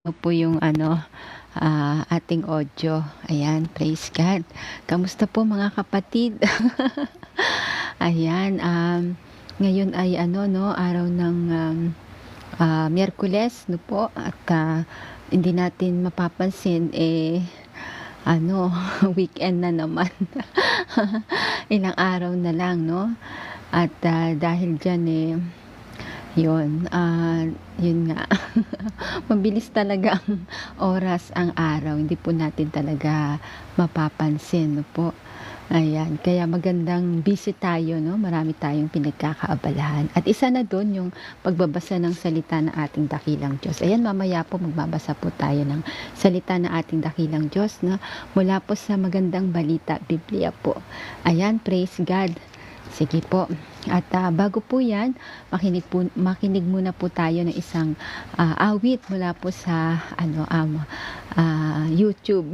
Ano po yung ating audio. Ayan, praise God. Kamusta po mga kapatid? Ayan, ngayon ay araw ng Miyerkules, no po? At hindi natin mapapansin, weekend na naman. Ilang araw na lang, no? At dahil dyan, yun nga. Mabilis talaga ang oras, ang araw. Hindi po natin talaga mapapansin, no po. Ayan, kaya magandang busy tayo, no? Marami tayong pinagkakaabalahan. At isa na doon yung pagbabasa ng salita ng ating dakilang Diyos. Ayan, mamaya po magbabasa po tayo ng salita ng ating dakilang Diyos, no? Mula po sa Magandang Balita, Biblia po. Ayan, praise God. Sige po. At bago po yan, makinig muna po tayo ng isang awit mula po sa YouTube.